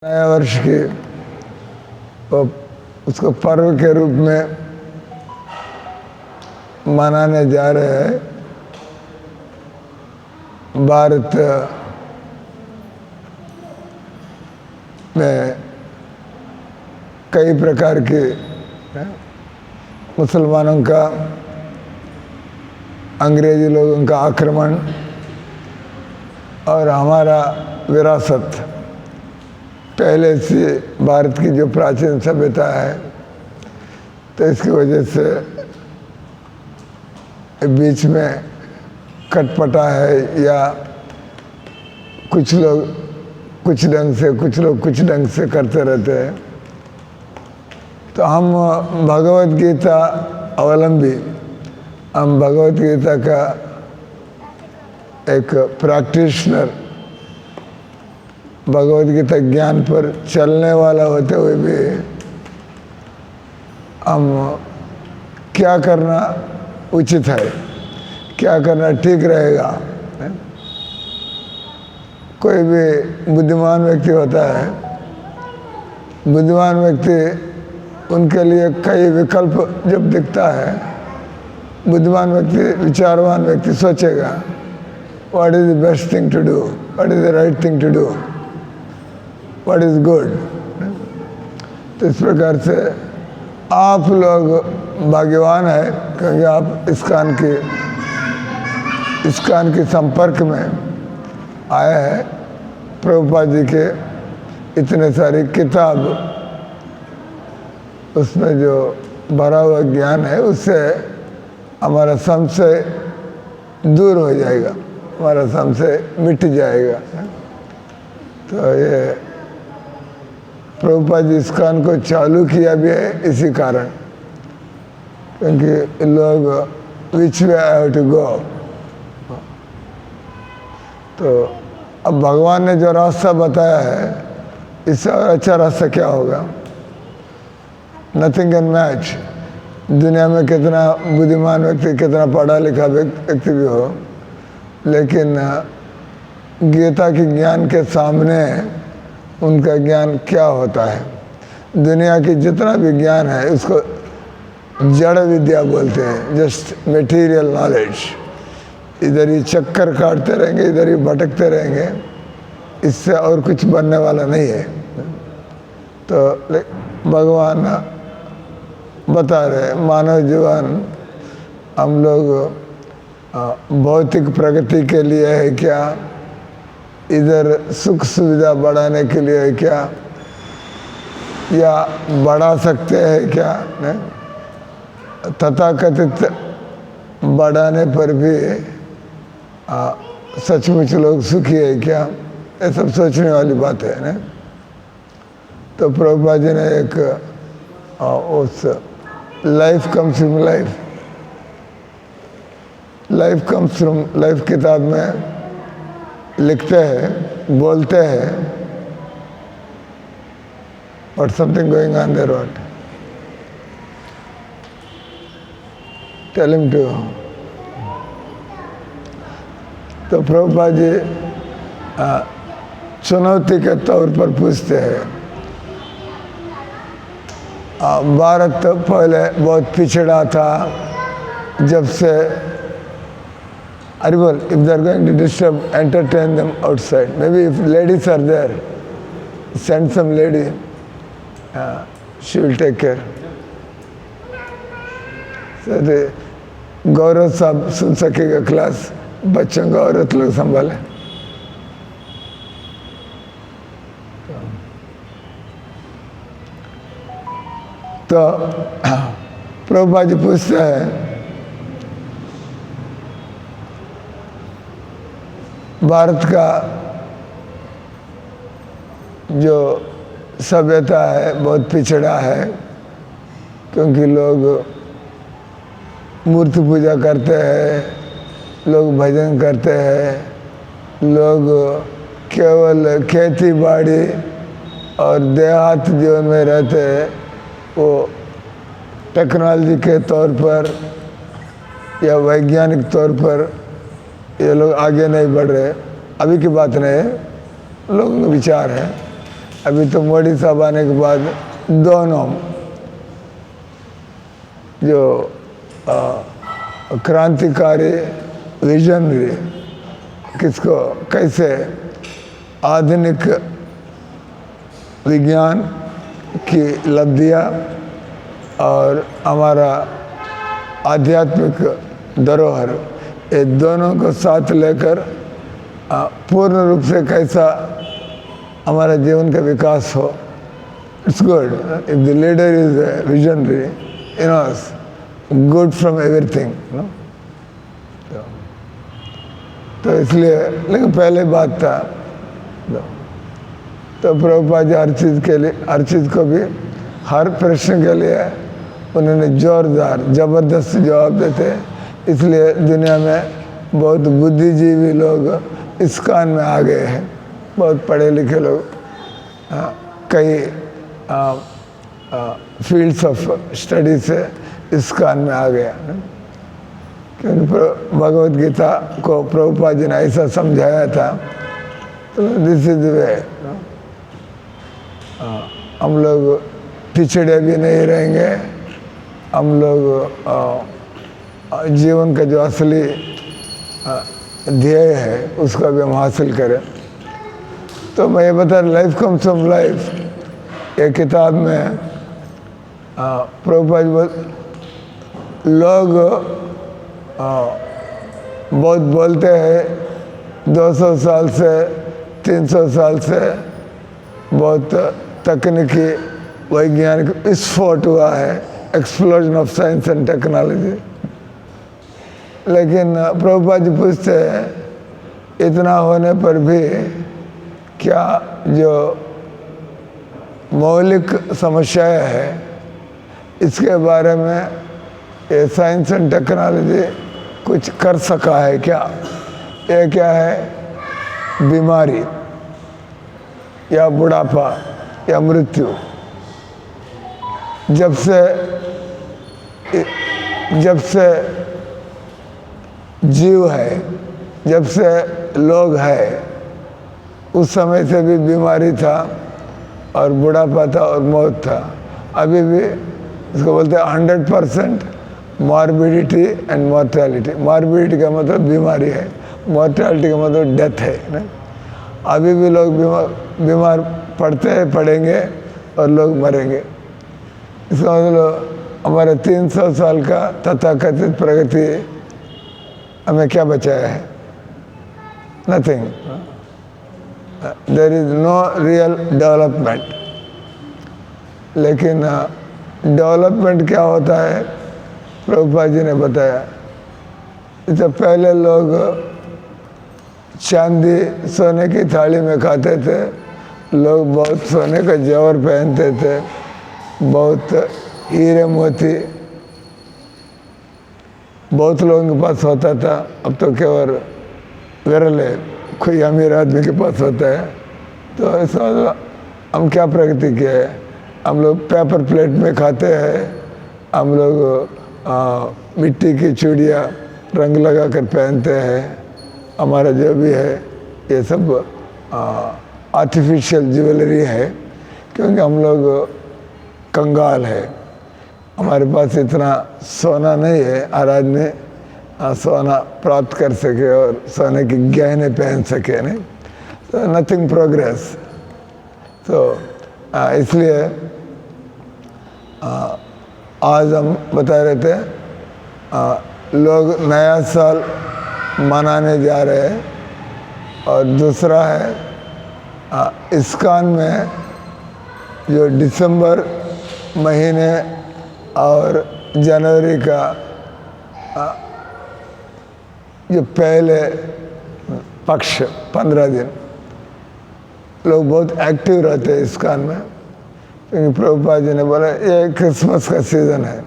नया वर्ष की उसको पर्व के रूप में मनाने जा रहे हैं। भारत में कई प्रकार के मुसलमानों का, अंग्रेजी लोगों का आक्रमण और हमारा विरासत, पहले से भारत की जो प्राचीन सभ्यता है, तो इसकी वजह से बीच में कटपटा है या कुछ लोग कुछ ढंग से, कुछ लोग कुछ ढंग से करते रहते हैं। तो हम भगवत गीता अवलंबी, हम भगवत गीता का एक प्रैक्टिशनर, भगवद गीता ज्ञान पर चलने वाला होते हुए भी हम क्या करना उचित है, क्या करना ठीक रहेगा। कोई भी बुद्धिमान व्यक्ति होता है, बुद्धिमान व्यक्ति उनके लिए कई विकल्प जब दिखता है, बुद्धिमान व्यक्ति, विचारवान व्यक्ति सोचेगा what is the best thing to do, what is the right thing to do, what is good. तो इस प्रकार से आप लोग भाग्यवान है क्योंकि आप इस्कॉन के संपर्क में आए हैं। प्रभुपाद जी के इतने सारी किताब, उसमें जो भरा हुआ ज्ञान है, उससे हमारा संशय दूर हो जाएगा, हमारा संशय मिट जाएगा। तो ये प्रभुपाद जी इस्कॉन को चालू किया भी है इसी कारण, क्योंकि लोग विच वे आई हैव टू गो। तो अब भगवान ने जो रास्ता बताया है, इससे और अच्छा रास्ता क्या होगा। Nothing can match. दुनिया में कितना बुद्धिमान व्यक्ति, कितना पढ़ा लिखा व्यक्ति भी हो, लेकिन गीता के ज्ञान के सामने उनका ज्ञान क्या होता है। दुनिया की जितना भी ज्ञान है उसको जड़ विद्या बोलते हैं, जस्ट मटेरियल नॉलेज। इधर ही चक्कर काटते रहेंगे, इधर ही भटकते रहेंगे, इससे और कुछ बनने वाला नहीं है। तो भगवान बता रहे, मानव जीवन हम लोग भौतिक प्रगति के लिए है क्या, इधर सुख सुविधा बढ़ाने के लिए है क्या, या बढ़ा सकते हैं क्या, तथाकथित बढ़ाने पर भी सचमुच लोग सुखी है क्या, ये सब सोचने वाली बात है ना। तो प्रभुपाद जी ने एक उस life comes from life, life comes from life किताब में लिखते हैं, बोलते हैं, और something going on there, what tell him to. तो प्रभुपाद जी चुनौती के तौर पर पूछते हैं, भारत पहले बहुत पिछड़ा था, जब से Arrival, if they are going to disturb, entertain them outside. Maybe if ladies are there, send some lady, she will take care. So the गौरव साहब सुन सकेगा क्लास, बच्चों का औरत लोग संभाले। तो प्रभुपाद जी पूछते हैं, भारत का जो सभ्यता है बहुत पिछड़ा है, क्योंकि लोग मूर्ति पूजा करते हैं, लोग भजन करते हैं, लोग केवल खेती बाड़ी और देहात जीवन में रहते हैं। वो टेक्नोलॉजी के तौर पर या वैज्ञानिक तौर पर ये लोग आगे नहीं बढ़ रहे। अभी की बात नहीं है, लोगों का विचार है। अभी तो मोदी साहब आने के बाद दोनों जो क्रांतिकारी विजनरी किसको कैसे आधुनिक विज्ञान की लब्धियाँ और हमारा आध्यात्मिक धरोहर ये दोनों को साथ लेकर पूर्ण रूप से कैसा हमारा जीवन का विकास हो. It's good if the leader is visionary, you know, good from everything, no. तो इसलिए, लेकिन पहले बात था तो प्रभुपाद जी हर चीज़ को भी हर प्रश्न के लिए उन्होंने जोरदार ज़बरदस्त जवाब देते. इसलिए दुनिया में बहुत बुद्धिजीवी लोग इस कान में आ गए हैं, बहुत पढ़े लिखे लोग कई फील्ड्स ऑफ स्टडी से इस कान में आ गया. क्योंकि भगवत गीता को प्रभुपाद जी ने ऐसा समझाया था. तो दिस इज वे हम लोग पिछड़े भी नहीं रहेंगे, हम लोग जीवन का जो असली ध्येय है उसका भी हम हासिल करें. तो मैं ये बता रहा, लाइफ कम्स फ्रॉम लाइफ ये किताब में प्रभुपाद लोग बहुत बोलते हैं 200 साल से 300 साल से बहुत तकनीकी वैज्ञानिक विस्फोट हुआ है, explosion of science and technology. लेकिन प्रभुपाद जी पूछते हैं इतना होने पर भी क्या जो मौलिक समस्याएं हैं इसके बारे में ये साइंस एंड टेक्नोलॉजी कुछ कर सका है क्या? ये क्या है? बीमारी या बुढ़ापा या मृत्यु. जब से जीव है, जब से लोग है, उस समय से भी बीमारी था और बुढ़ापा था और मौत था. अभी भी इसको बोलते हैं 100% मॉर्बिडिटी एंड मॉर्टेलिटी. मॉर्बिडिटी का मतलब बीमारी है, मॉर्टेलिटी का मतलब डेथ है ना. अभी भी लोग बीमार पड़ेंगे और लोग मरेंगे. इसका मतलब हमारे 300 साल का तथाकथित प्रगति हमें क्या बचाया है? Nothing. There is no real development. लेकिन डेवलपमेंट क्या होता है प्रभुपाद जी ने बताया. इससे पहले लोग चांदी सोने की थाली में खाते थे, लोग बहुत सोने का जेवर पहनते थे, बहुत हीरे मोती बहुत लोगों के पास होता था. अब तो केवल विरल है कोई अमीर आदमी के पास होता है. तो ऐसा हम क्या प्रगति किया है? हम लोग पेपर प्लेट में खाते हैं, हम लोग मिट्टी की चूड़ियाँ रंग लगा कर पहनते हैं. हमारा जो भी है ये सब आर्टिफिशियल ज्वेलरी है, क्योंकि हम लोग कंगाल है. हमारे पास इतना सोना नहीं है हर आदमी सोना प्राप्त कर सके और सोने के गहने पहन सके. नहीं तो नथिंग प्रोग्रेस. तो इसलिए आज हम बता रहे थे लोग नया साल मनाने जा रहे हैं. और दूसरा है इस्कॉन में जो दिसंबर महीने और जनवरी का जो पहले पक्ष 15 दिन लोग बहुत एक्टिव रहते हैं इस्कॉन में. क्योंकि प्रभुपाद जी ने बोला ये क्रिसमस का सीज़न है,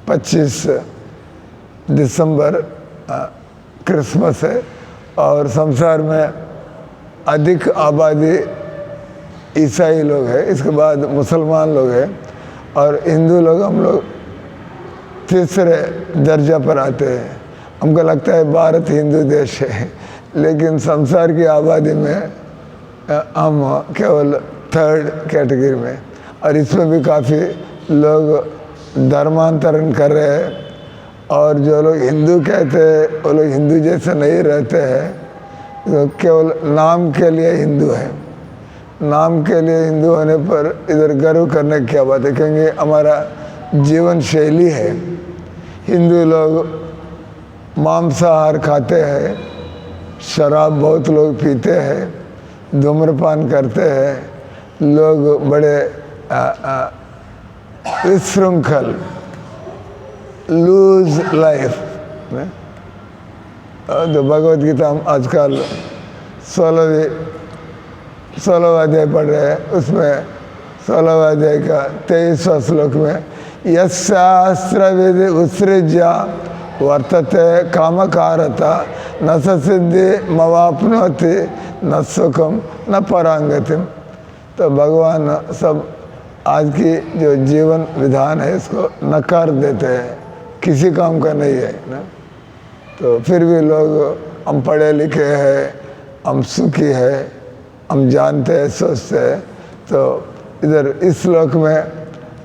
25 दिसंबर क्रिसमस है और संसार में अधिक आबादी ईसाई लोग हैं, इसके बाद मुसलमान लोग हैं और हिंदू लोग हम लोग तीसरे दर्जा पर आते हैं. हमको लगता है भारत हिंदू देश है, लेकिन संसार की आबादी में हम केवल थर्ड कैटेगरी में। और इसमें भी काफ़ी लोग धर्मांतरण कर रहे हैं, और जो लोग हिंदू कहते हैं वो लोग हिंदू जैसे नहीं रहते हैं, तो केवल नाम के लिए हिंदू है। नाम के लिए हिंदू होने पर इधर गर्व करने की क्या बात है, क्योंकि हमारा जीवन शैली है। हिंदू लोग मांसाहार खाते हैं, शराब बहुत लोग पीते हैं, धूम्रपान करते हैं, लोग बड़े विशृंखल लूज लाइफ। तो भगवद गीता हम आजकल 16वां अध्याय पढ़ रहे हैं, उसमें 16वां अध्याय का 23वां श्लोक में यशास्त्र विधि उत्सृज्य वर्तते कामकारता न सिद्धि मवाप्नोति न सुखम न परांगतिम। तो भगवान सब आज की जो जीवन विधान है इसको नकार देते हैं, किसी काम का नहीं है ना। तो फिर भी लोग हम पढ़े लिखे हैं, हम सुखी है, हम जानते हैं, सोचते हैं। तो इधर इस श्लोक में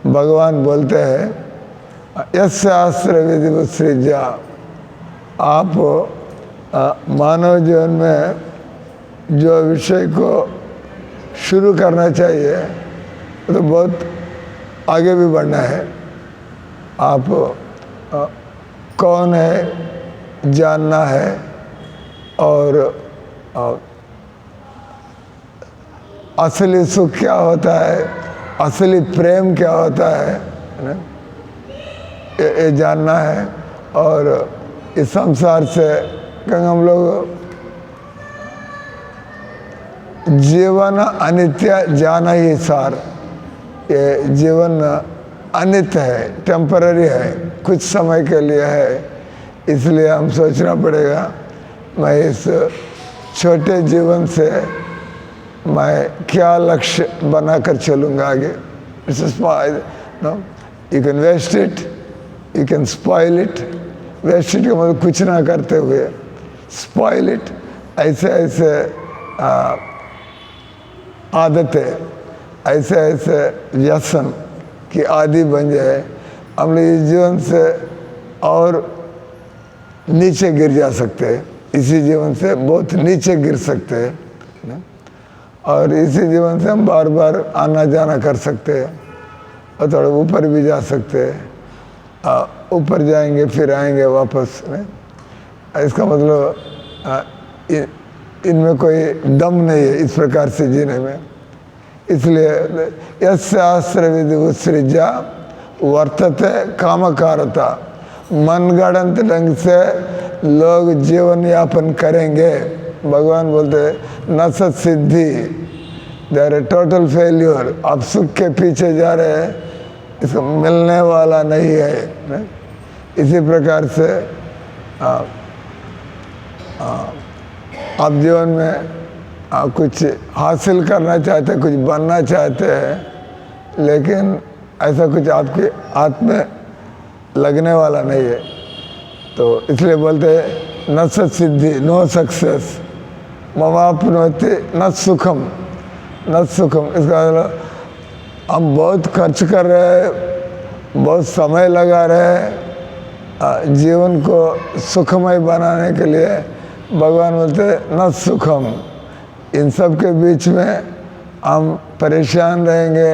भगवान बोलते हैं यशास्त्र विधि उत्सृज्य, आप मानव जीवन में जो विषय को शुरू करना चाहिए तो बहुत आगे भी बढ़ना है। आप कौन है जानना है, और असली सुख क्या होता है, असली प्रेम क्या होता है ना, ये जानना है। और इस संसार से क्योंकि हम लोग जीवन अनित्य जाना ही सार, ये जीवन अनित्य है, टेम्पररी है, कुछ समय के लिए है। इसलिए हम सोचना पड़ेगा मैं इस छोटे जीवन से मैं क्या लक्ष्य बनाकर चलूँगा आगे। You can waste it, you can spoil it. Waste it का मतलब कुछ ना करते हुए, स्पॉइल इट ऐसे ऐसे आदतें, ऐसे ऐसे व्यसन की आदि बन जाए, हम लोग इस जीवन से और नीचे गिर जा सकते हैं, इसी जीवन से बहुत नीचे गिर सकते हैं ना? और इसी जीवन से हम बार बार आना जाना कर सकते हैं, और थोड़ा ऊपर भी जा सकते हैं। ऊपर जाएंगे फिर आएंगे वापस नहीं? इसका मतलब इनमें कोई दम नहीं है इस प्रकार से जीने में। इसलिए यशास्त्र विधि उत्सृज्य वर्तते कामकारता, मनगढ़ंत ढंग से लोग जीवन यापन करेंगे। भगवान बोलते हैं न सत सिद्धि, देयर टोटल फेल्यूर। आप सुख के पीछे जा रहे हैं, इसको मिलने वाला नहीं है नहीं? इसी प्रकार से आप जीवन में कुछ हासिल करना चाहते हैं, कुछ बनना चाहते हैं, लेकिन ऐसा कुछ आपके हाथ में लगने वाला नहीं है। तो इसलिए बोलते हैं न सत सिद्धि, नो सक्सेस, मवाप्नोति न सुखम, न सुखम। इसका मतलब हम बहुत खर्च कर रहे हैं, बहुत समय लगा रहे हैं जीवन को सुखमय बनाने के लिए। भगवान बोलते हैं न सुखम। इन सब के बीच में हम परेशान रहेंगे,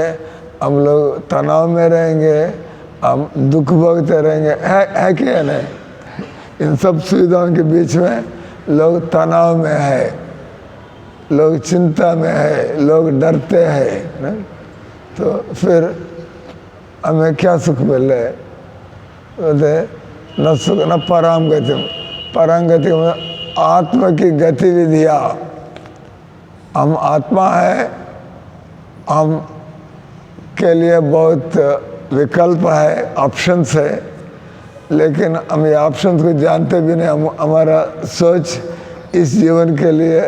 हम लोग तनाव में रहेंगे, हम दुख भोगते रहेंगे, है क्या नहीं? इन सब सुविधाओं के बीच में लोग तनाव में है, लोग चिंता में है, लोग डरते हैं ना? तो फिर हमें क्या सुख मिल रहा है? बोलते न सुख न पराम गति। पराम गति में आत्मा की गतिविधियाँ, हम आत्मा है, हम के लिए बहुत विकल्प है, ऑप्शंस है, लेकिन हम ये ऑप्शंस को जानते भी नहीं। हमारा सोच इस जीवन के लिए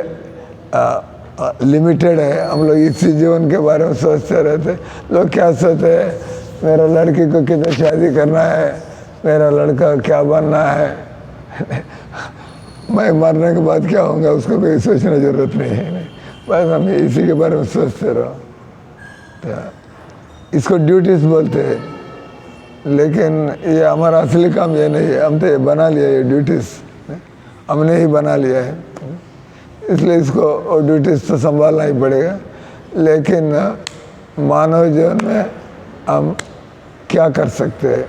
लिमिटेड है। हम लोग इसी जीवन के बारे में सोचते रहते। लोग क्या सोचते हैं, मेरा लड़की को कितने शादी करना है, मेरा लड़का क्या बनना है, मैं मरने के बाद क्या होगा उसको कोई सोचने की ज़रूरत नहीं है। बस हम इसी के बारे में सोचते रहो। इसको ड्यूटीज बोलते हैं, लेकिन ये हमारा असली काम ये नहीं है। हम तो ये बना लिया, ये ड्यूटीज हमने ही बना लिया है, इसलिए इसको और ड्यूटीज तो संभालना ही पड़ेगा। लेकिन मानव जीवन में हम क्या कर सकते हैं?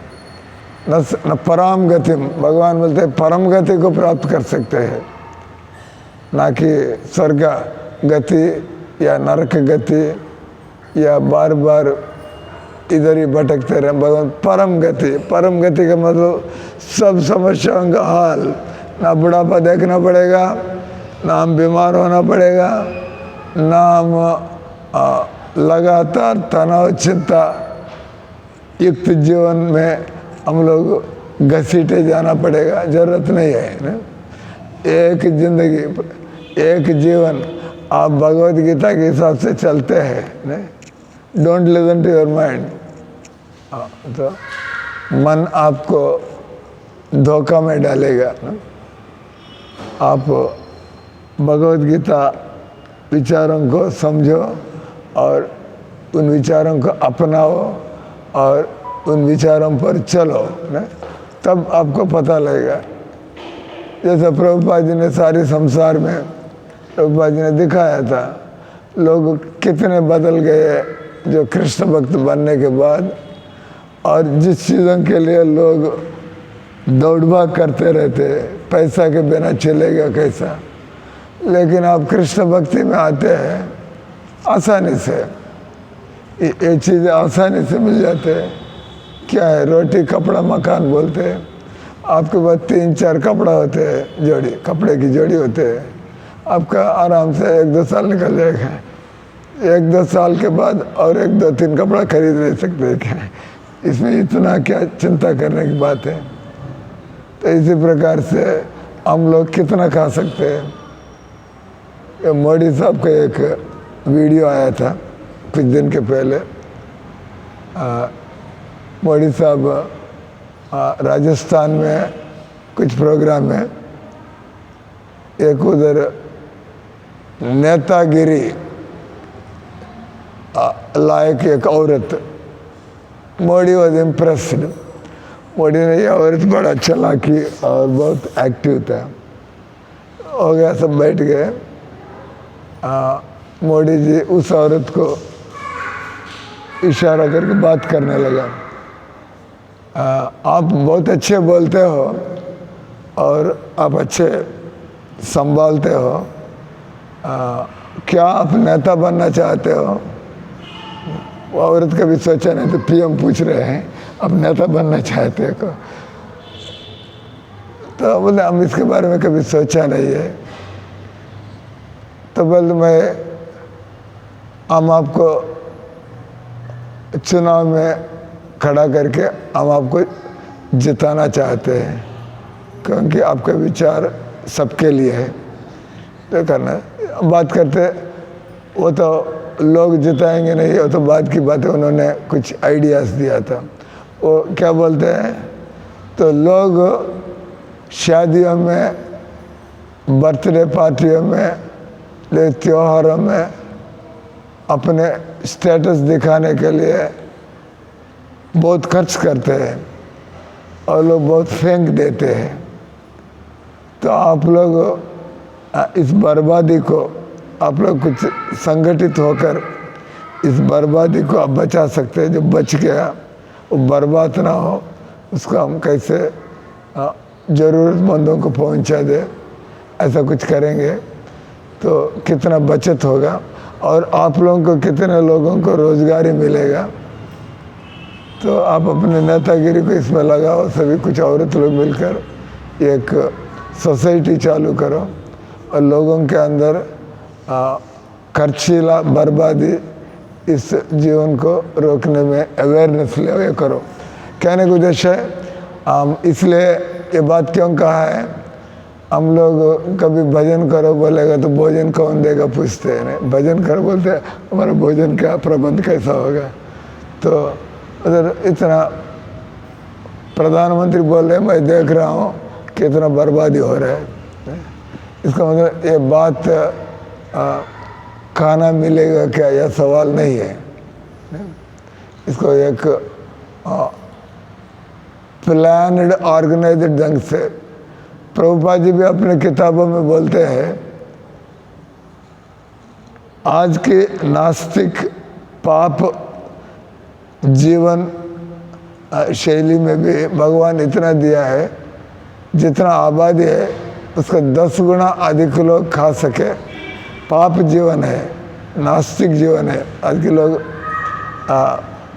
न परम गति, भगवान बोलते हैं परम गति को प्राप्त कर सकते हैं, ना कि स्वर्ग गति या नरक गति या बार बार इधर ही भटकते रहे। भगवान परम गति का मतलब सब समस्याओं का हाल, ना बुढ़ापा देखना पड़ेगा, ना हम बीमार होना पड़ेगा, ना हम लगातार तनाव चिंता युक्त जीवन में हम लोग घसीटे जाना पड़ेगा, जरूरत नहीं है ना? एक जिंदगी, एक जीवन, आप भगवत गीता के हिसाब से चलते हैं, don't listen to your mind. तो मन आपको धोखा में डालेगा ना? आप भगवत गीता विचारों को समझो और उन विचारों को अपनाओ और उन विचारों पर चलो ना, तब आपको पता लगेगा। जैसे प्रभुपाद जी ने सारे संसार में, प्रभुपाद जी ने दिखाया था लोग कितने बदल गए जो कृष्ण भक्त बनने के बाद, और जिस चीज़ों के लिए लोग दौड़ भाग करते रहते, पैसा के बिना चलेगा कैसा, लेकिन आप कृष्ण भक्ति में आते हैं आसानी से, ये चीज़ें आसानी से मिल जाते हैं। क्या है? रोटी कपड़ा मकान बोलते हैं। आपके पास 3-4 कपड़ा होते हैं, जोड़ी कपड़े की जोड़ी होते हैं, आपका आराम से 1-2 साल निकल जाएगा। 1-2 साल के बाद और 1-2-3 कपड़ा खरीद नहीं सकते क्या? इसमें इतना क्या चिंता करने की बात है? तो इसी प्रकार से हम लोग कितना खा सकते हैं। मोदी साहब का एक वीडियो आया था कुछ दिन के पहले। मोदी साहब राजस्थान में कुछ प्रोग्राम में, एक उधर नेतागिरी लायक एक औरत, मोदी वॉज इम्प्रेस्ड। मोदी ने ये औरत बड़ा चालाकी और बहुत एक्टिव था, हो गया, सब बैठ गए। मोदी जी उस औरत को इशारा करके बात करने लगा, आप बहुत अच्छे बोलते हो और आप अच्छे संभालते हो, क्या आप नेता बनना चाहते हो? वो औरत कभी सोचा नहीं, तो पीएम पूछ रहे हैं अब नेता बनना चाहते हो? तो बोले हम इसके बारे में कभी सोचा नहीं है। तो बोले हम आपको चुनाव में खड़ा करके हम आपको जिताना चाहते हैं, क्योंकि आपका विचार सबके लिए है। तो करना बात करते, वो तो लोग जिताएंगे नहीं, वो तो बाद की बात है। उन्होंने कुछ आइडियाज़ दिया था, वो क्या बोलते हैं, तो लोग शादियों में, बर्थडे पार्टियों में, त्योहारों में अपने स्टेटस दिखाने के लिए बहुत खर्च करते हैं और लोग बहुत फेंक देते हैं। तो आप लोग इस बर्बादी को, आप लोग कुछ संगठित होकर इस बर्बादी को आप बचा सकते हैं। जो बच गया वो बर्बाद ना हो, उसको हम कैसे ज़रूरतमंदों को पहुंचा दे, ऐसा कुछ करेंगे तो कितना बचत होगा और आप लोगों को कितने लोगों को रोज़गारी मिलेगा। तो आप अपने नेतागिरी को इसमें लगाओ, सभी कुछ औरत लोग मिलकर एक सोसाइटी चालू करो और लोगों के अंदर खर्चीला बर्बादी, इस जीवन को रोकने में अवेयरनेस ले करो। कहने का उद्देश्य है, इसलिए ये बात क्यों कहा है, हम लोग कभी भजन करो बोलेगा तो भोजन कौन देगा पूछते हैं, भजन करो बोलते हैं हमारा भोजन का प्रबंध कैसा होगा। तो उधर इतना प्रधानमंत्री बोल रहे हैं, मैं देख रहा हूँ कितना बर्बादी हो रहा है। इसका मतलब ये बात खाना मिलेगा क्या, यह सवाल नहीं है। इसको एक प्लान्ड ऑर्गेनाइज्ड ढंग से प्रभुपाद जी भी अपने किताबों में बोलते हैं, आज के नास्तिक पाप जीवन शैली में भी भगवान इतना दिया है, जितना आबादी है उसका 10 गुना अधिक लोग खा सके। पाप जीवन है, नास्तिक जीवन है। आज के लोग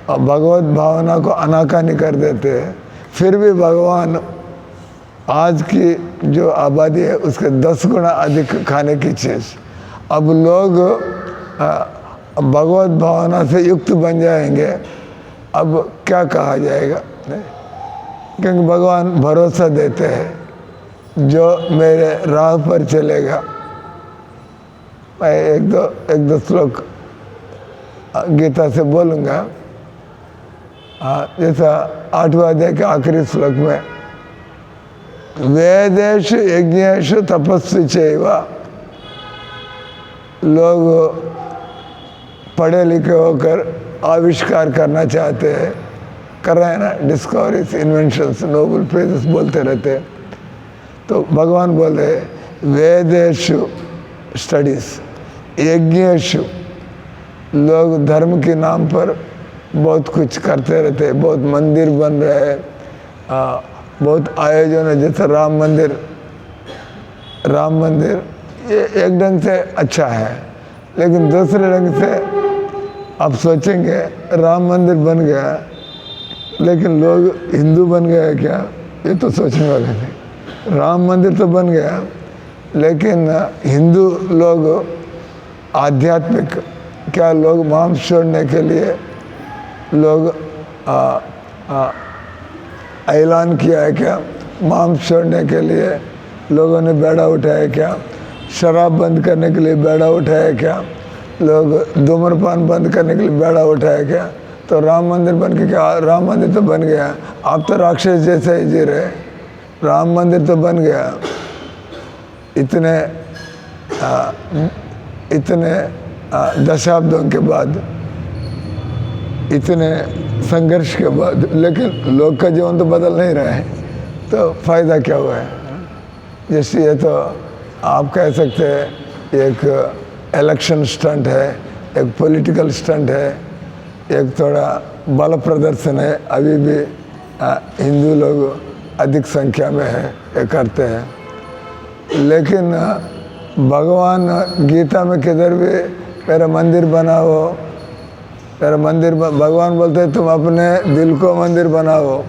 भगवत भावना को अनाकानी कर देते हैं, फिर भी भगवान आज की जो आबादी है उसके 10 गुना अधिक खाने की चीज़। अब लोग भगवत भावना से युक्त बन जाएंगे, अब क्या कहा जाएगा? क्योंकि भगवान भरोसा देते हैं जो मेरे राह पर चलेगा। मैं एक दो श्लोक गीता से बोलूँगा। जैसा 8वां अध्याय के आखिरी श्लोक में, वेदेषु यज्ञेषु तपस्वी चैव, लोग पढ़े लिखे होकर आविष्कार करना चाहते हैं, कर रहे हैं ना, डिस्कवरीज, इन्वेंशंस, नोबल प्राइजेस बोलते रहते हैं। तो भगवान बोल रहे वेदेषु स्टडीज, यज्ञेषु, लोग धर्म के नाम पर बहुत कुछ करते रहते हैं, बहुत मंदिर बन रहे हैं, बहुत आयोजन है। जैसे राम मंदिर ये एक ढंग से अच्छा है, लेकिन दूसरे ढंग से आप सोचेंगे राम मंदिर बन गया लेकिन लोग हिंदू बन गए क्या? ये तो सोचने वाले नहीं। राम मंदिर तो बन गया लेकिन हिंदू लोग आध्यात्मिक, क्या लोग मांस छोड़ने के लिए लोग ऐलान किया है क्या? मांस छोड़ने के लिए लोगों ने बेड़ा उठाया क्या? शराब बंद करने के लिए बेड़ा उठाया क्या? लोग धूम्रपान बंद करने के लिए बेड़ा उठाया क्या? तो राम मंदिर बन के क्या? राम मंदिर तो बन गया, आप तो राक्षस जैसे ही जी रहे। राम मंदिर तो बन गया, इतने दशाब्दों के बाद, इतने संघर्ष के बाद, लेकिन लोग का जीवन तो बदल नहीं रहा है, तो फायदा क्या हुआ है? जैसे ये तो आप कह सकते हैं एक इलेक्शन स्टंट है, एक पॉलिटिकल स्टंट है, एक थोड़ा बल प्रदर्शन है। अभी भी हिंदू लोग अधिक संख्या में है, ये करते हैं। लेकिन भगवान गीता में किधर भी मेरा मंदिर बनाओ, मेरा मंदिर, भगवान बोलते हैं तुम अपने दिल को मंदिर बनाओ।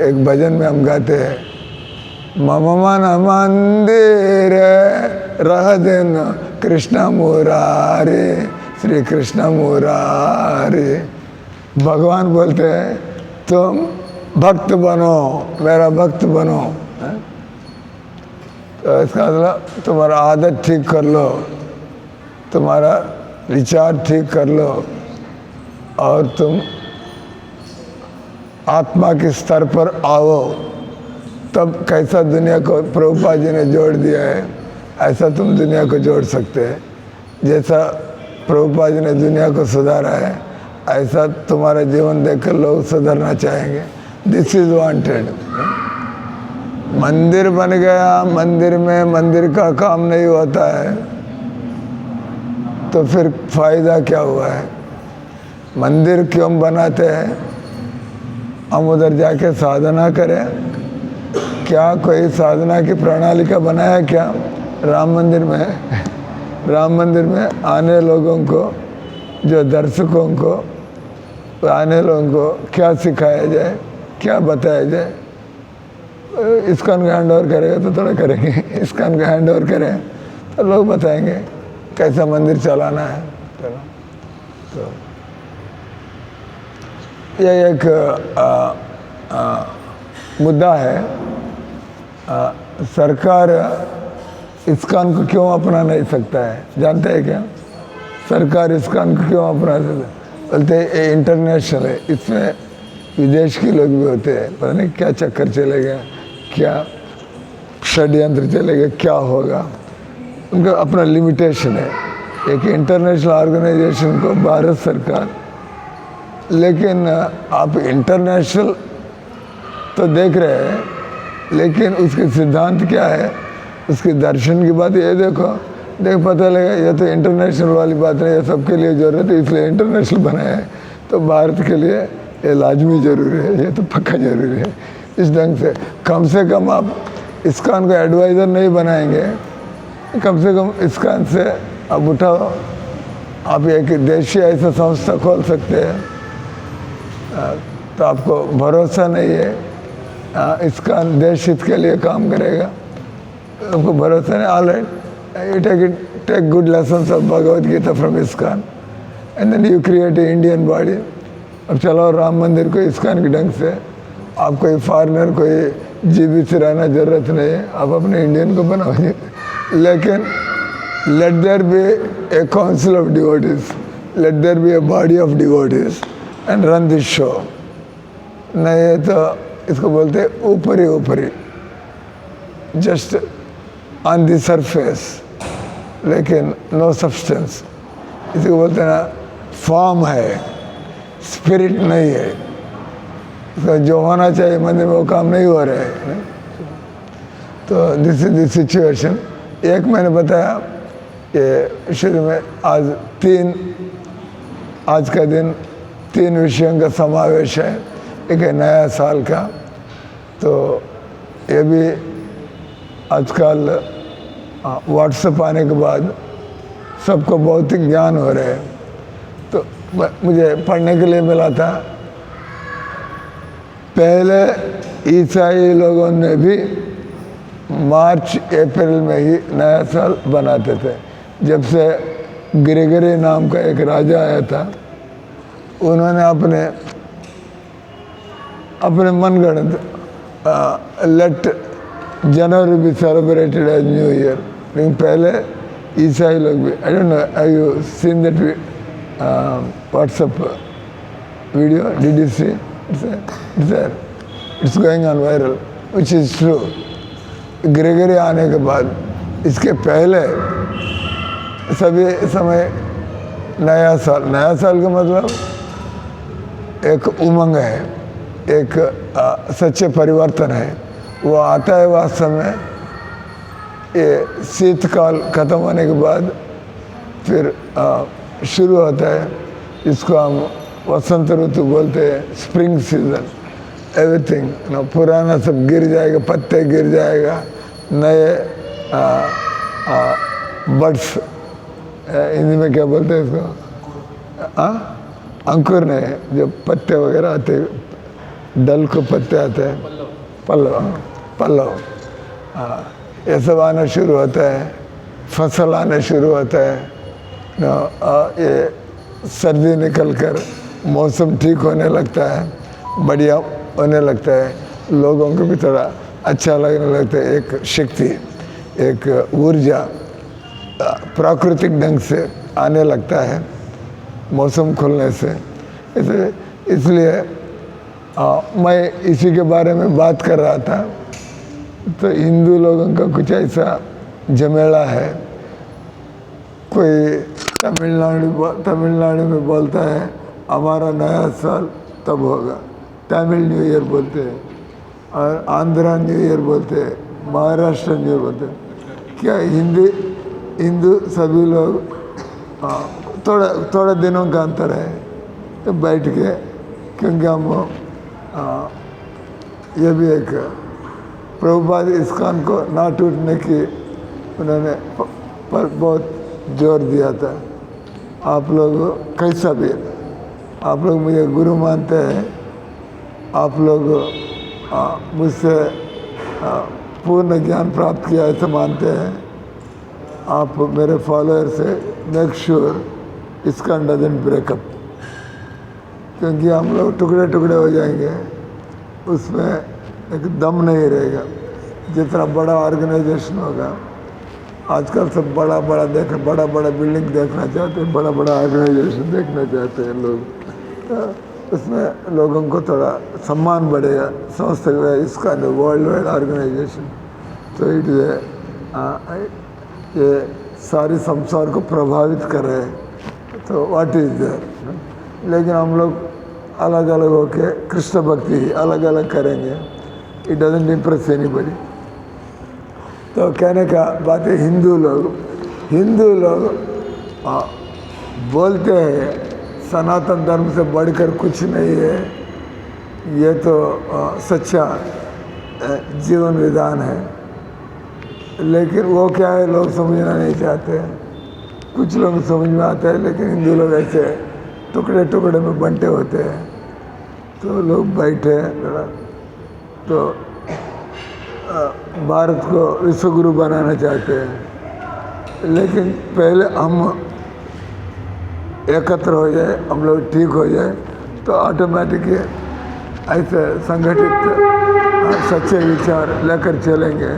एक भजन में हम गाते हैं, मम मन मंदिर रह दिन कृष्ण मुरारी, श्री कृष्ण मुरारी। भगवान बोलते हैं तुम भक्त बनो, मेरा भक्त बनो। तो इसका मतलब तुम्हारा आदत ठीक कर लो, तुम्हारा विचार ठीक कर लो, और तुम आत्मा के स्तर पर आओ, तब कैसा दुनिया को प्रभुपाद जी ने जोड़ दिया है, ऐसा तुम दुनिया को जोड़ सकते हैं। जैसा प्रभुपाद जी ने दुनिया को सुधारा है, ऐसा तुम्हारा जीवन देखकर लोग सुधरना चाहेंगे। This is wanted. मंदिर बन गया, मंदिर में मंदिर का काम नहीं होता है, तो फिर फायदा क्या हुआ है? मंदिर क्यों बनाते हैं? हम उधर जाके साधना करें। क्या कोई साधना की प्रणाली का बनाया क्या राम मंदिर में? राम मंदिर में आने लोगों को, जो दर्शकों को, आने लोगों को क्या सिखाया जाए, क्या बताया जाए? इस्कॉन का हैंड ओवर करेगा तो थोड़ा करेंगे, इस्कॉन का हैंड ओवर करें तो लोग बताएंगे कैसा मंदिर चलाना है। चलो, तो यह एक मुद्दा है। सरकार इस्कॉन को क्यों अपना नहीं सकता है? जानते हैं क्या? सरकार इस्कॉन को क्यों अपना सकता है? बोलते ये इंटरनेशनल है, इसमें विदेश के लोग भी होते हैं, पता नहीं क्या चक्कर चलेगा, क्या षड्यंत्र चलेगा, क्या होगा, उनका अपना लिमिटेशन है। एक इंटरनेशनल ऑर्गेनाइजेशन को भारत सरकार, लेकिन आप इंटरनेशनल तो देख रहे हैं, लेकिन उसके सिद्धांत क्या है, उसके दर्शन की बात ये देखो, पता लगा ये तो इंटरनेशनल वाली बात नहीं, ये सबके लिए ज़रूरत है इसलिए इंटरनेशनल बनाया है, तो भारत के लिए ये लाजमी ज़रूरी है, ये तो पक्का ज़रूरी है। इस ढंग से कम आप इस्कॉन को एडवाइज़र नहीं बनाएंगे, कम से कम इस्कॉन से आप उठाओ, आप एक देशीय ऐसा संस्था खोल सकते हैं, तो आपको भरोसा नहीं है इस्कॉन देश हित के लिए काम करेगा, आपको भरोसा नहीं, all right, you take good lessons of Bhagavad Gita from ISKCON and then you create a Indian body। अब चलो राम मंदिर को ISKCON के ढंग से, आप कोई फॉरेनर कोई जीवित से रहना जरूरत नहीं है, आप अपने इंडियन को बनाओ, लेकिन let there be a council of devotees, let there be a body of devotees and run this show। नहीं तो इसको बोलते हैं ऊपरी जस्ट ऑन द सरफेस, लेकिन नो सब्सटेंस, इसको बोलते हैं ना फॉर्म है, स्पिरिट नहीं है, तो जो होना चाहिए मंदिर में वो काम नहीं हो रहा है। तो दिस इज द सिचुएशन। एक मैंने बताया कि शुरू में आज का दिन 3 विषयों का समावेश है, एक है नया साल का, तो ये भी आजकल व्हाट्सएप आने के बाद सबको भौतिक ज्ञान हो रहे हैं, तो मुझे पढ़ने के लिए मिला था, पहले ईसाई लोगों ने भी मार्च अप्रैल में ही नया साल बनाते थे। जब से ग्रेगरी नाम का एक राजा आया था, उन्होंने अपने मनगढ़ंत लेट जनवरी भी सेलिब्रेटेड एज न्यू ईयर, लेकिन पहले ईसाई लोग भी, I don't know have you seen that WhatsApp video, did you see? It's going on viral, which is true. Gregory आने के बाद, इसके पहले सभी समय नया साल का मतलब एक उमंग है, एक सच्चे परिवर्तन है, वो आता है वास्तव में। ये शीतकाल खत्म होने के बाद फिर शुरू होता है, इसको हम वसंत ऋतु बोलते हैं, स्प्रिंग सीजन। एवरीथिंग पुराना सब गिर जाएगा, पत्ते गिर जाएगा, नए बड्स, हिंदी में क्या बोलते हैं इसको, अंकुर नहीं, जब पत्ते वगैरह आते, डल को पत्ते आते हैं, पल्लव, ये सब आना शुरू होता है, फसल आना शुरू होता है, ये सर्दी निकल कर मौसम ठीक होने लगता है, बढ़िया होने लगता है, लोगों को भी थोड़ा अच्छा लगने लगता है, एक शक्ति, एक ऊर्जा प्राकृतिक ढंग से आने लगता है मौसम खुलने से। इसलिए मैं इसी के बारे में बात कर रहा था, तो हिंदू लोगों का कुछ ऐसा झमेला है, कोई तमिलनाडु में बोलता है हमारा नया साल तब होगा, तमिल न्यू ईयर बोलते हैं, और आंध्रा न्यू ईयर बोलते हैं, महाराष्ट्र न्यू ईयर बोलते हैं। क्या हिंदू सभी लोग थोड़ा दिनों का अंतर है, तो बैठ के, क्योंकि हम ये भी एक प्रभुपाद इस्कॉन को ना टूटने की उन्होंने पर बहुत जोर दिया था। आप लोग कैसा भी, आप लोग मुझे गुरु मानते हैं, आप लोग मुझसे पूर्ण ज्ञान प्राप्त किया ऐसा मानते हैं, आप मेरे फॉलोअर से make sure ISKCON doesn't breakup, क्योंकि हम लोग टुकड़े टुकड़े हो जाएंगे, उसमें एक दम नहीं रहेगा। जितना बड़ा ऑर्गेनाइजेशन होगा, आजकल सब बड़ा बड़ा बिल्डिंग देखना चाहते हैं, बड़ा ऑर्गेनाइजेशन देखना चाहते हैं लोग, तो उसमें लोगों को थोड़ा सम्मान बढ़ेगा, समझ सकते हैं इसका वर्ल्ड वाइड ऑर्गेनाइजेशन। तो ये सारी संसार को प्रभावित करे तो व्हाट इज देयर। लेकिन हम लोग अलग अलग होके कृष्ण भक्ति अलग अलग करेंगे, इट डजंट इम्प्रेस एनीबॉडी। तो कहने का बात है हिंदू लोग बोलते हैं सनातन धर्म से बढ़कर कुछ नहीं है, ये तो सच्चा जीवन विधान है, लेकिन वो क्या है लोग समझना नहीं चाहते। कुछ लोग समझ में आता है, लेकिन हिंदू लोग ऐसे टुकड़े टुकड़े में बंटे होते हैं। तो लोग बैठे तो भारत को विश्वगुरु बनाना चाहते हैं, लेकिन पहले हम एकत्र हो जाए, हम लोग ठीक हो जाए, तो ऑटोमेटिक ऐसे संगठित सच्चे विचार लेकर चलेंगे,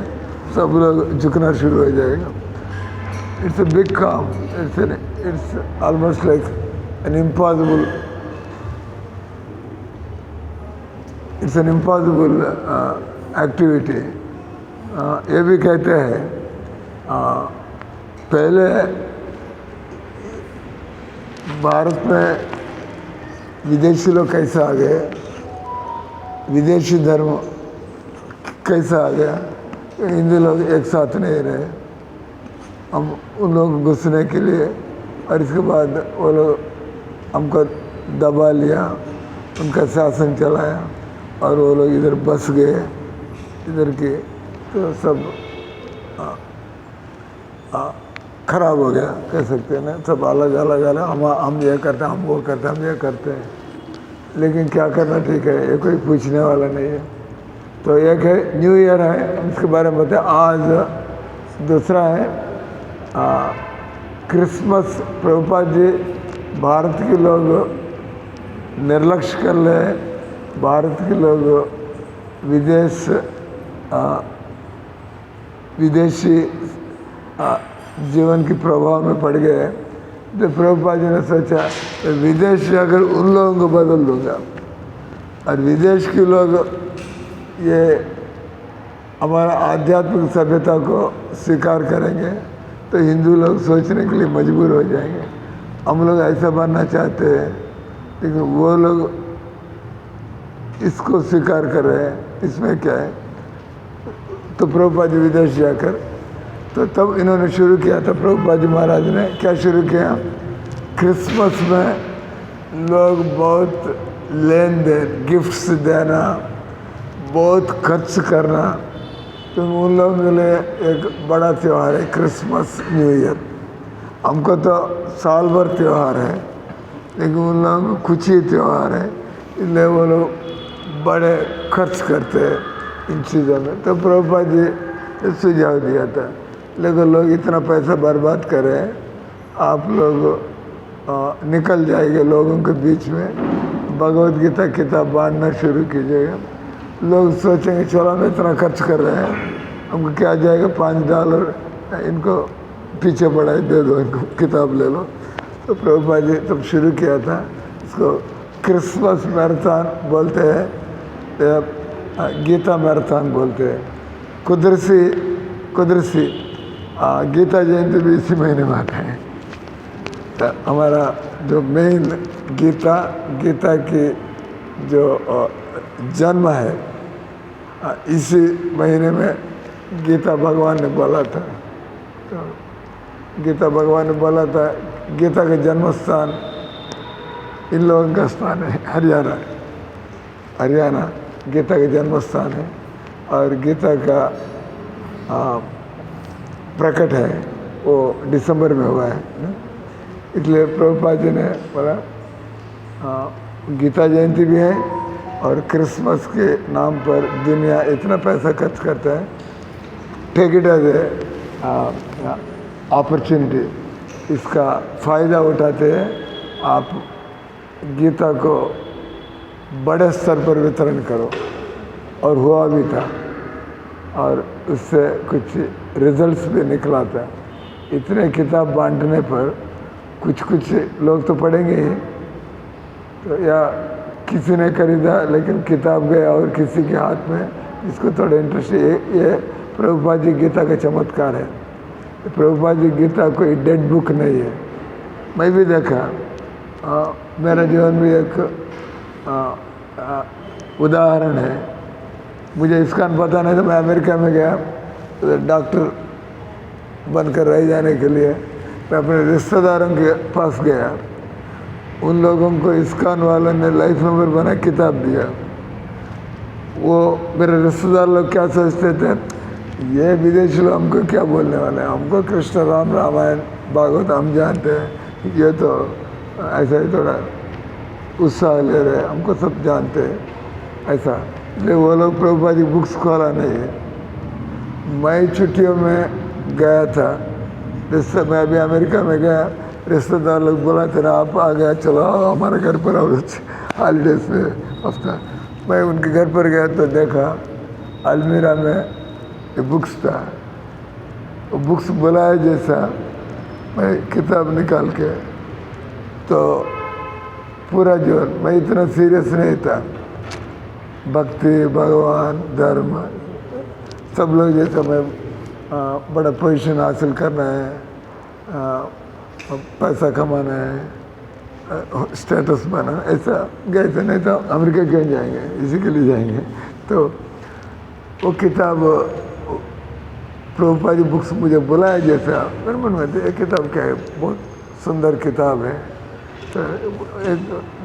सब लोग झुकना शुरू हो जाएगा। इट्स अ बिग काम, it's almost like an impossible, it's an impossible activity. ये भी कहते हैं पहले भारत में विदेशी लोग कैसे आ गए, विदेशी धर्म कैसा आ गया, हिंदू लोग एक साथ नहीं रहे, हम उन लोग घुसने के लिए, और इसके बाद वो लोग हमको दबा लिया, उनका शासन चलाया और वो लोग इधर बस गए, इधर के तो सब खराब हो गया कह सकते हैं ना। सब अलग अलग हम ये करते हैं, हम वो करते हैं, हम ये करते हैं, लेकिन क्या करना ठीक है ये कोई पूछने वाला नहीं है। तो एक है न्यू ईयर है, उसके बारे में बताएं आज। दूसरा है क्रिसमस। प्रभुपाद जी भारत के लोग निर्लक्ष्य कर ले, भारत के लोग विदेशी जीवन के प्रभाव में पड़ गए। तो प्रभुपाद जी ने सोचा विदेश अगर उन लोगों को बदल दूंगा और विदेश के लोग ये हमारा आध्यात्मिक सभ्यता को स्वीकार करेंगे तो हिंदू लोग सोचने के लिए मजबूर हो जाएंगे। हम लोग ऐसा बनना चाहते हैं, लेकिन वो लोग इसको स्वीकार कर रहे हैं, इसमें क्या है। तो प्रभुपाद जी विदेश जाकर तो तब इन्होंने शुरू किया था, प्रभुपाद जी महाराज ने क्या शुरू किया, क्रिसमस में लोग बहुत लेन देन, गिफ्ट्स देना, बहुत खर्च करना, तो उन लोगों के लिए एक बड़ा त्यौहार है क्रिसमस न्यू ईयर। हमको तो साल भर त्यौहार है, लेकिन उन लोगों को कुछ ही त्यौहार है, इसलिए वो लोग बड़े खर्च करते हैं इन चीज़ों में। तो प्रभुपाद जी ने सुझाव दिया था, लेकिन लोग इतना पैसा बर्बाद करें, आप लोग निकल जाएंगे लोगों के बीच में, भगवद गीता किताब बांटना शुरू कीजिएगा। लोग सोचेंगे चलो हम इतना खर्च कर रहे हैं, हमको क्या जाएगा, $5 इनको पीछे पड़ाए दे दो, इनको किताब ले लो। तो प्रभुपाद जी तब शुरू किया था, इसको क्रिसमस मैराथन बोलते हैं, गीता मैराथन बोलते हैं। कुदरती गीता जयंती भी इसी महीने में आता है। तो हमारा जो मेन गीता की जो जन्म है इसी महीने में गीता भगवान ने बोला था। तो गीता भगवान ने बोला था, गीता का जन्म स्थान इन लोगों का स्थान है हरियाणा गीता का जन्म स्थान है, और गीता का प्रकट है वो दिसंबर में हुआ है। इसलिए प्रभुपाद जी ने बोला गीता जयंती भी है और क्रिसमस के नाम पर दुनिया इतना पैसा खर्च करता है, take it as a opportunity, इसका फ़ायदा उठाते हैं। आप गीता को बड़े स्तर पर वितरण करो, और हुआ भी था, और उससे कुछ रिजल्ट्स भी निकला था। इतने किताब बांटने पर कुछ लोग तो पढ़ेंगे ही, तो या किसी ने खरीदा लेकिन किताब गया और किसी के हाथ में, इसको थोड़ा इंटरेस्ट। ये प्रभुपाद जी गीता का चमत्कार है। प्रभुपाद जी गीता कोई डेड बुक नहीं है। मैं भी देखा, मेरा जीवन भी एक उदाहरण है। मुझे इस्कॉन पता नहीं था, मैं अमेरिका में गया तो डॉक्टर बनकर रह जाने के लिए मैं अपने रिश्तेदारों के पास गया। उन लोगों को इस्कॉन वालों ने लाइफ नंबर बना किताब दिया। वो मेरे रिश्तेदार लोग क्या सोचते थे, ये विदेशी लोग हमको क्या बोलने वाले हैं, हमको कृष्ण राम रामायण भागवत हम जानते हैं, ये तो ऐसा ही थोड़ा उत्साह ले रहे हैं, हमको सब जानते हैं ऐसा। इसलिए वो लोग प्रभुपाद जी बुक्स खोला नहीं है। मैं छुट्टियों में गया था, जिससे मैं अभी अमेरिका में गया, रिश्तेदार लोग बोला थे ना आप आ गया, चलो आओ हमारे घर पर आओ हॉलीडेज में हफ्ता। मैं उनके घर पर गया तो देखा अलमीरा में ये बुक्स था। वो बुक्स बुलाए जैसा मैं किताब निकाल के, तो पूरा जीवन मैं इतना सीरियस नहीं था, भक्ति भगवान धर्म सब लोग जैसा मैं बड़ा पोजीशन हासिल करना है, पैसा कमाना है, स्टेटस बनाना, ऐसा गए थे। नहीं तो अमेरिका क्यों जाएंगे, इसी के लिए जाएंगे। तो वो किताब प्रभुपाद जी बुक्स मुझे बुलाया जैसा मेरे मन में, ये किताब क्या है, बहुत सुंदर किताब है, तो एक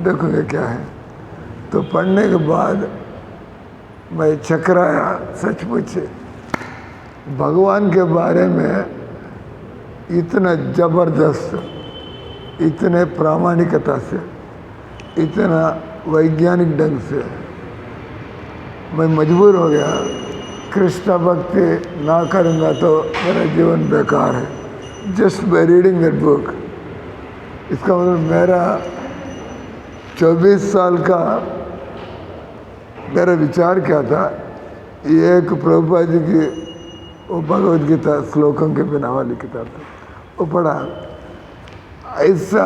देखोगे क्या है। तो पढ़ने के बाद मैं चकराया सचमुच। भगवान के बारे में इतना ज़बरदस्त, इतने प्रामाणिकता से, इतना वैज्ञानिक ढंग से मैं मजबूर हो गया। कृष्ण भक्ति ना करूँगा तो मेरा जीवन बेकार है। Just by reading that book, इसका मतलब मेरा 24 साल का मेरा विचार क्या था, ये एक प्रभुपाद जी की वो भगवद गीता श्लोकों के बिना वाली किताब थी, वो पढ़ा, ऐसा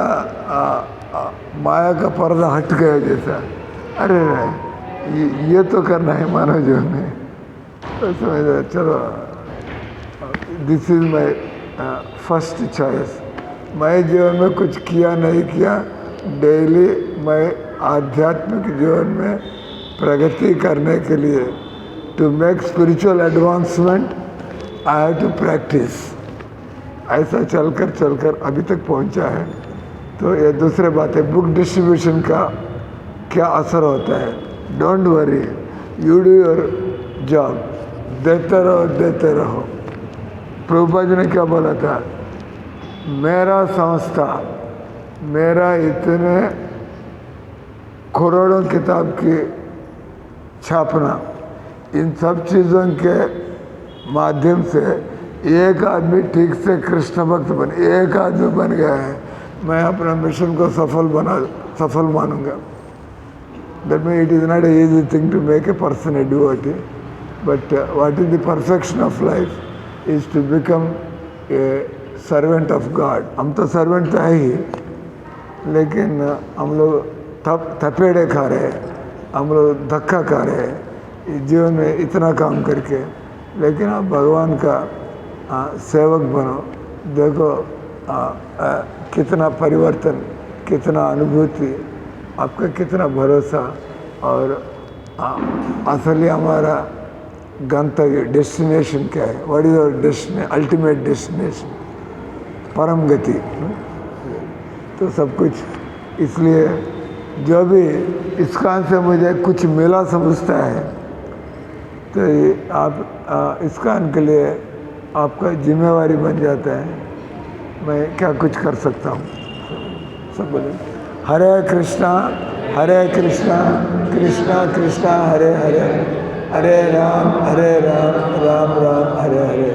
माया का पर्दा हट गया जैसा, अरे ये तो करना है मानव जीवन में। तो समझा चलो this is my first choice. मैं जीवन में कुछ किया नहीं किया, डेली मैं आध्यात्मिक जीवन में प्रगति करने के लिए, to make spiritual advancement I have to practise. ऐसा चलकर अभी तक पहुंचा है। तो ये दूसरे बात है, बुक डिस्ट्रीब्यूशन का क्या असर होता है। Don't worry, you do your job, देते रहो। प्रभुपाद जी ने क्या बोला था, मेरा संस्था, मेरा इतने करोड़ों किताब की छापना, इन सब चीज़ों के माध्यम से एक आदमी ठीक से कृष्ण भक्त बन, एक आदमी बन गया है, मैं अपना मिशन को सफल मानूंगा। That mean it is not a easy thing to make a person a devotee, but what is the perfection of life is to become a servant of God. हम तो सर्वेंट तो है ही, लेकिन हम लोग थपेड़े खा रहे हैं, हम लोग धक्का खा रहे हैं जीवन में इतना काम करके। लेकिन आप भगवान का सेवक बनो, देखो कितना परिवर्तन, कितना अनुभूति, आपका कितना भरोसा, और असली हमारा गंतव्य डेस्टिनेशन क्या है, what is our destination, ultimate destination, परम गति। तो सब कुछ, इसलिए जो भी इस्कॉन से मुझे कुछ मिला समझता है, तो ये आप इस्कॉन के लिए आपका जिम्मेवारी बन जाता है। मैं क्या कुछ कर सकता हूँ। सब बोले हरे कृष्णा कृष्णा कृष्णा हरे हरे, हरे राम राम राम हरे हरे।